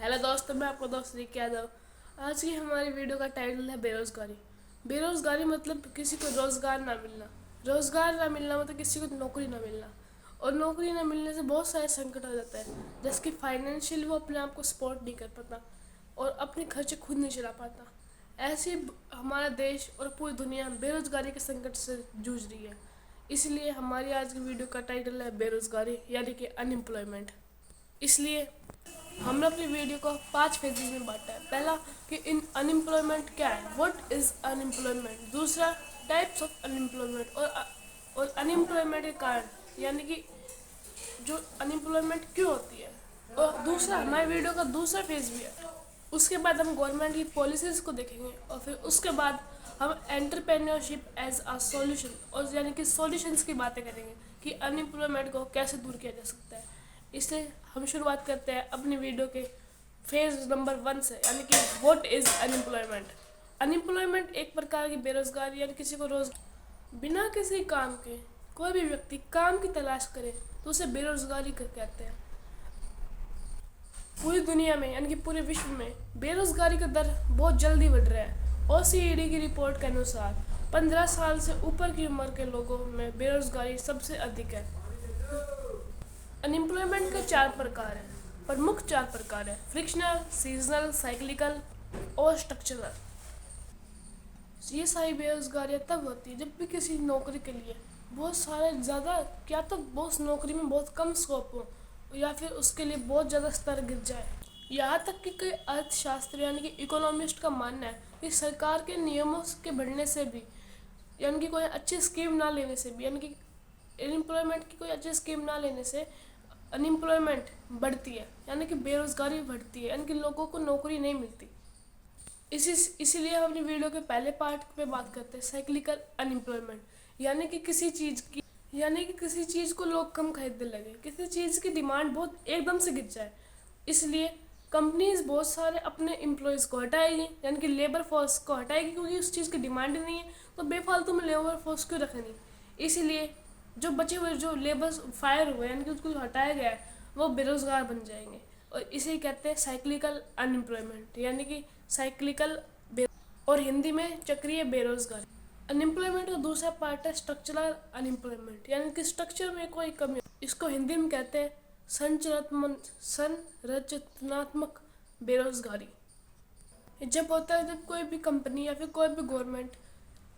Hello दोस्तों, मैं आपका दोस्त रिकी यादव। आज की हमारी वीडियो का टाइटल है बेरोज़गारी। बेरोज़गारी मतलब किसी को रोज़गार ना मिलना। रोज़गार ना मिलना मतलब किसी को नौकरी ना मिलना। और नौकरी ना मिलने से बहुत सारे संकट हो जाते हैं, जैसे कि फाइनेंशियल वो अपने आप को सपोर्ट नहीं कर पाता और अपने खर्चे खुद नहीं चला पाता। ऐसे हमारा देश और पूरी दुनिया बेरोज़गारी के संकट से जूझ रही है। इसलिए हमारी आज की वीडियो का टाइटल है बेरोज़गारी यानी कि अनएम्प्लॉयमेंट। इसलिए हमने अपनी वीडियो को 5 फेजेज में बांटा है। पहला कि इन अनएम्प्लॉयमेंट क्या है, व्हाट इज़ अनएम्प्लॉयमेंट। दूसरा, टाइप्स ऑफ अनएम्प्लॉयमेंट और अनएम्प्लॉयमेंट के कारण यानी कि जो अनएम्प्लॉयमेंट क्यों होती है। और दूसरा, हमारी वीडियो का दूसरा फेज भी है। उसके बाद हम गवर्नमेंट की पॉलिसीज़ को देखेंगे और फिर उसके बाद हम एंटरप्रेन्योरशिप एज आ सॉल्यूशन और यानी कि सॉल्यूशंस की बातें करेंगे कि अनएम्प्लॉयमेंट को कैसे दूर किया जा सकता है। इसलिए हम शुरुआत करते हैं अपनी वीडियो के फेज नंबर 1 से, यानी कि व्हाट इज़ अनएम्प्लॉयमेंट। अनएम्प्लॉयमेंट एक प्रकार की बेरोजगारी यानी किसी को रोज बिना किसी काम के कोई भी व्यक्ति काम की तलाश करे तो उसे बेरोजगारी कहते हैं। पूरी दुनिया में यानी कि पूरे विश्व में बेरोजगारी का दर बहुत जल्दी बढ़ रहा है। ओसीईडी की रिपोर्ट के अनुसार 15 साल से ऊपर की उम्र के लोगों में बेरोजगारी सबसे अधिक है। अनएम्प्लॉयमेंट के 4 प्रकार हैं, प्रमुख 4 प्रकार है: फ्रिक्शनल, सीजनल, साइक्लिकल और स्ट्रक्चरल। ये सारी बेरोजगारियाँ तब होती है जब भी किसी नौकरी के लिए बहुत सारे ज़्यादा क्या तो बहुत नौकरी में बहुत कम स्कोप हो या फिर उसके लिए बहुत ज़्यादा स्तर गिर जाए। यहाँ तक कि कई अर्थशास्त्री यानी कि इकोनॉमिस्ट का मानना है कि सरकार के नियमों के बढ़ने से भी यानी कि कोई अच्छी स्कीम ना लेने से भी यानी कि अनएम्प्लॉयमेंट की कोई अच्छी स्कीम ना लेने से अनएम्प्लॉयमेंट बढ़ती है यानी कि बेरोजगारी बढ़ती है, यानी कि लोगों को नौकरी नहीं मिलती। इसीलिए हम अपनी वीडियो के पहले पार्ट पे बात करते हैं साइक्लिकल अनएम्प्लॉयमेंट, यानी कि किसी चीज़ को लोग कम खरीदने लगे, किसी चीज़ की डिमांड बहुत एकदम से गिर जाए। इसलिए कंपनीज बहुत सारे अपने एम्प्लॉयज़ को हटाएगी यानी कि लेबर फोर्स को हटाएगी, क्योंकि उस चीज़ की डिमांड ही नहीं है तो बेफालतू में लेबर फोर्स क्यों रखनी। इसीलिए जो बचे हुए जो लेबर्स फायर हुए यानी कि उसको हटाया गया है वो बेरोज़गार बन जाएंगे। और इसे कहते हैं साइक्लिकल अनएम्प्लॉयमेंट यानी कि साइक्लिकल और हिंदी में चक्रीय बेरोजगारी। अनएम्प्लॉयमेंट का दूसरा पार्ट है स्ट्रक्चरल अनएम्प्लॉयमेंट, यानी कि स्ट्रक्चर में कोई कमी। इसको हिंदी में कहते हैं संरचनात्मक बेरोजगारी। जब होता है जब कोई भी कंपनी या फिर कोई भी गवर्नमेंट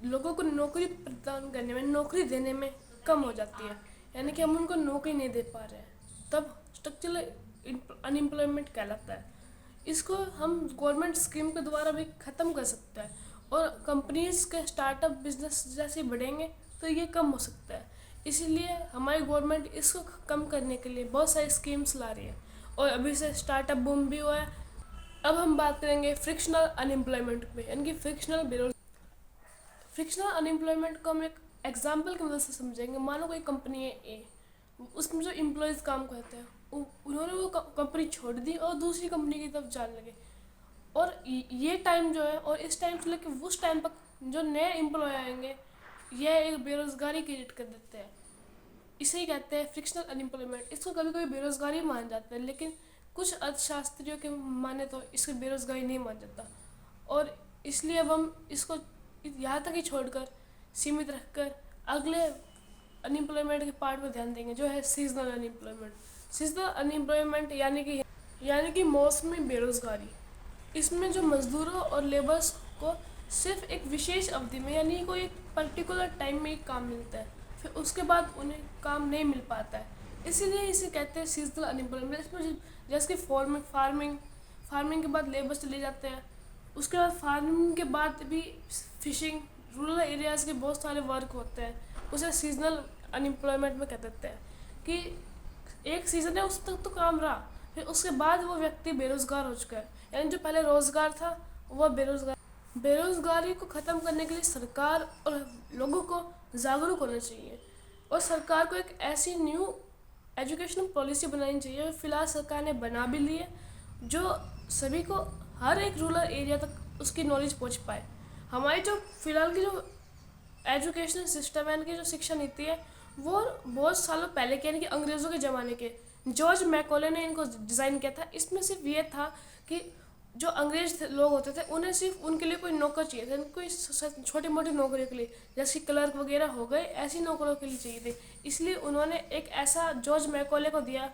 लोगों को नौकरी प्रदान करने में, नौकरी देने में कम हो जाती है, यानी कि हम उनको नौकरी नहीं दे पा रहे हैं, तब स्ट्रक्चरल अनएम्प्लॉयमेंट कहलाता है। इसको हम गवर्नमेंट स्कीम के द्वारा भी ख़त्म कर सकते हैं और कंपनीज के स्टार्टअप बिजनेस जैसे बढ़ेंगे तो ये कम हो सकता है। इसीलिए हमारी गवर्नमेंट इसको कम करने के लिए बहुत सारी स्कीम्स ला रही है और अभी से स्टार्टअप बूम भी हुआ है। अब हम बात करेंगे फ्रिक्शनल अनएम्प्लॉयमेंट पे, यानी कि फ्रिक्शनल अनएम्प्लॉयमेंट को हम एक एग्जाम्पल की मदद से समझेंगे। मानो कोई कंपनी है ए, उसमें जो एम्प्लॉयज़ काम करते हैं उन्होंने वो कंपनी छोड़ दी और दूसरी कंपनी की तरफ जाने लगे। और ये टाइम जो है और इस टाइम से लेकर उस टाइम तक जो नए एम्प्लॉय आएंगे यह एक बेरोज़गारी क्रिएट कर देते हैं। इसे ही कहते हैं फ्रिक्शनल अनएम्प्लॉयमेंट। इसको कभी कभी बेरोज़गारी मान जाता है, लेकिन कुछ अर्थशास्त्रियों के माने तो इसको बेरोज़गारी नहीं मान जाता। और इसलिए अब हम इसको यहाँ तक ही छोड़कर सीमित रखकर अगले अनएम्प्लॉयमेंट के पार्ट पर ध्यान देंगे, जो है सीजनल अनएम्प्लॉयमेंट। सीजनल अनएम्प्लॉयमेंट यानी कि मौसमी बेरोज़गारी। इसमें जो मज़दूरों और लेबर्स को सिर्फ एक विशेष अवधि में यानी कोई एक पर्टिकुलर टाइम में ही काम मिलता है, फिर उसके बाद उन्हें काम नहीं मिल पाता है, इसीलिए इसे कहते हैं सीजनल अनएम्प्लॉयमेंट। इसमें जैसे कि फार्मिंग के बाद लेबर चले जाते हैं, उसके बाद फार्मिंग के बाद भी फिशिंग, रूरल एरियाज़ के बहुत सारे वर्क होते हैं, उसे सीजनल अनएम्प्लॉयमेंट में कह देते हैं कि एक सीज़न है उस तक तो काम रहा, फिर उसके बाद वो व्यक्ति बेरोज़गार हो चुका है, यानी जो पहले रोज़गार था वह बेरोज़गारी को ख़त्म करने के लिए सरकार और लोगों को जागरूक होना चाहिए और सरकार को एक ऐसी न्यू एजुकेशनल पॉलिसी बनानी चाहिए। फ़िलहाल सरकार ने बना भी ली है जो सभी को हर एक रूरल एरिया तक उसकी नॉलेज पहुंच पाए। हमारी जो फ़िलहाल की जो एजुकेशनल सिस्टम है, यानी कि जो शिक्षा नीति है, वो बहुत सालों पहले के यानी कि अंग्रेज़ों के ज़माने के जॉर्ज मैकॉले ने इनको डिज़ाइन किया था। इसमें सिर्फ ये था कि जो अंग्रेज लोग होते थे उन्हें सिर्फ उनके लिए कोई नौकर चाहिए था, कोई छोटी मोटी नौकरियों के लिए, जैसे क्लर्क वगैरह हो गए, ऐसी नौकरों के लिए चाहिए थे। इसलिए उन्होंने एक ऐसा जॉर्ज मैकॉले को दिया।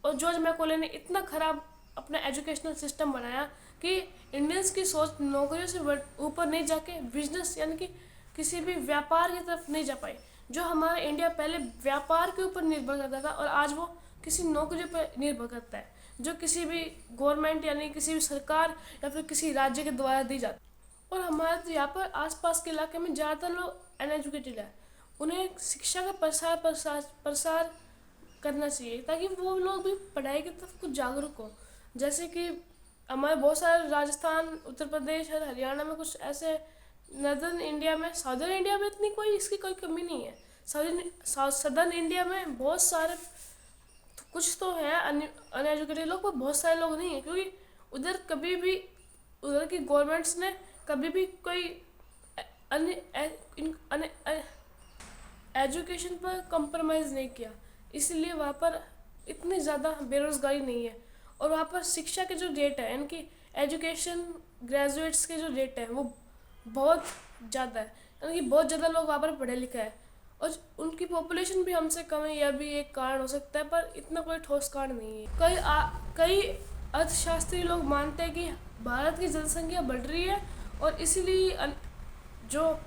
और जॉर्ज मैकॉले ने इतना ख़राब अपना एजुकेशनल सिस्टम बनाया कि इंडियंस की सोच नौकरियों से ऊपर नहीं जाके बिजनेस यानी कि किसी भी व्यापार की तरफ नहीं जा पाई। जो हमारा इंडिया पहले व्यापार के ऊपर निर्भर करता था और आज वो किसी नौकरी पर निर्भर करता है, जो किसी भी गवर्नमेंट यानी किसी भी सरकार या फिर किसी राज्य के द्वारा दी जाती। और हमारे तो यहाँ पर आसपास के इलाके में ज़्यादातर लोग अनएजुकेटेड है। उन्हें शिक्षा का प्रसार करना चाहिए ताकि वो लोग भी पढ़ाई की तरफ कुछ जागरूक हो। जैसे कि हमारे बहुत सारे राजस्थान, उत्तर प्रदेश और हरियाणा में कुछ ऐसे, नॉर्दर्न इंडिया में, साउदर्न इंडिया में इतनी कोई इसकी कोई कमी नहीं है। सदर्न इंडिया में बहुत सारे, कुछ तो है अनएजुकेटेड लोग, पर बहुत सारे लोग नहीं है, क्योंकि उधर कभी भी उधर की गवर्नमेंट्स ने कभी भी कोई एजुकेशन पर कंप्रोमाइज़ नहीं किया। इसलिए वहाँ पर इतनी ज़्यादा बेरोज़गारी नहीं है। और वहाँ पर शिक्षा के जो रेट है, यानी कि एजुकेशन ग्रेजुएट्स के जो रेट है वो बहुत ज़्यादा है, यानी कि बहुत ज़्यादा लोग वहाँ पर पढ़े लिखे हैं। और उनकी पॉपुलेशन भी हमसे कम है, यह भी एक कारण हो सकता है, पर इतना कोई ठोस कारण नहीं है। कई अर्थशास्त्री लोग मानते हैं कि भारत की जनसंख्या बढ़ रही है और इसीलिए जो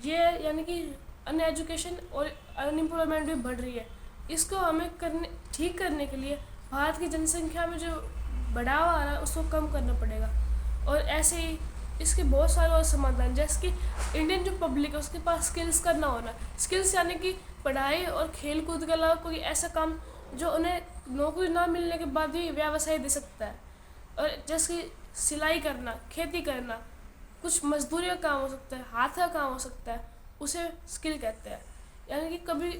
ये यानी कि अनएजुकेशन और अनएम्प्लॉयमेंट भी बढ़ रही है। इसको हमें ठीक करने के लिए भारत की जनसंख्या में जो बढ़ावा आ रहा है उसको कम करना पड़ेगा। और ऐसे ही इसके बहुत सारे और समाधान, जैसे कि इंडियन जो पब्लिक है उसके पास स्किल्स का ना होना। स्किल्स यानी कि पढ़ाई और खेल कूद के अलावा कोई ऐसा काम जो उन्हें नौकरी ना मिलने के बाद भी व्यवसाय दे सकता है। और जैसे कि सिलाई करना, खेती करना, कुछ मजदूरी का काम हो सकता है, हाथ का काम हो सकता है, उसे स्किल कहते हैं। यानी कि कभी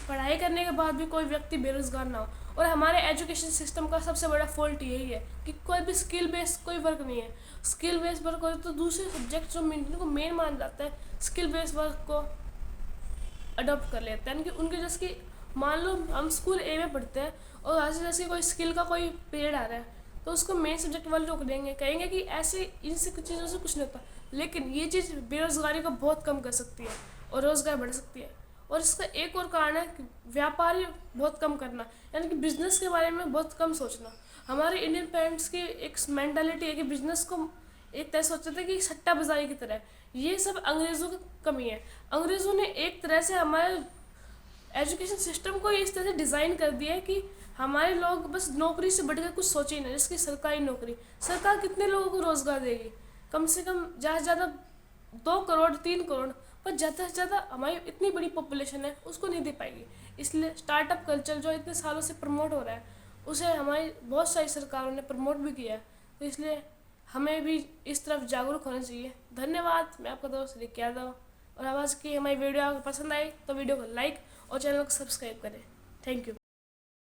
पढ़ाई करने के बाद भी कोई व्यक्ति बेरोजगार ना हो। और हमारे एजुकेशन सिस्टम का सबसे बड़ा फॉल्ट यही है कि कोई भी स्किल बेस्ड कोई वर्क नहीं है। स्किल बेस्ड वर्क हो तो दूसरे सब्जेक्ट जो को मेन मान जाता है, स्किल बेस्ड वर्क को अडॉप्ट कर लेते हैं। यानी कि उनके जैसे कि मान लो हम स्कूल ए में पढ़ते हैं और आज जैसे कोई स्किल का कोई पीरियड आ रहा है तो उसको मेन सब्जेक्ट वाले रोक देंगे, कहेंगे कि ऐसे इनसे कुछ चीज़ों से कुछ नहीं होता। लेकिन ये चीज़ बेरोज़गारी को बहुत कम कर सकती है और रोज़गार बढ़ सकती है। और इसका एक और कारण है कि व्यापारी बहुत कम करना, यानी कि बिजनेस के बारे में बहुत कम सोचना। हमारे इंडियन पेरेंट्स की एक मेंटालिटी है कि बिजनेस को एक तरह सोचते थे कि सट्टा बाजारी की तरह। ये सब अंग्रेज़ों की कमी है। अंग्रेज़ों ने एक तरह से हमारे एजुकेशन सिस्टम को इस तरह से डिज़ाइन कर दिया है कि हमारे लोग बस नौकरी से बढ़कर कुछ सोचे ही नहीं। जैसे कि सरकारी नौकरी, सरकार कितने लोगों को रोज़गार देगी? कम से कम ज़्यादा से ज़्यादा 2 करोड़ 3 करोड़, पर ज़्यादा से ज़्यादा हमारी इतनी बड़ी पॉपुलेशन है उसको नहीं दे पाएगी। इसलिए स्टार्टअप कल्चर जो इतने सालों से प्रमोट हो रहा है उसे हमारी बहुत सारी सरकारों ने प्रमोट भी किया है। तो इसलिए हमें भी इस तरफ जागरूक होना चाहिए। धन्यवाद। मैं आपका दोस्त रिकी यादव। और आवाज़ की हमारी वीडियो आपको पसंद आई तो वीडियो को लाइक और चैनल को सब्सक्राइब करें। Thank you.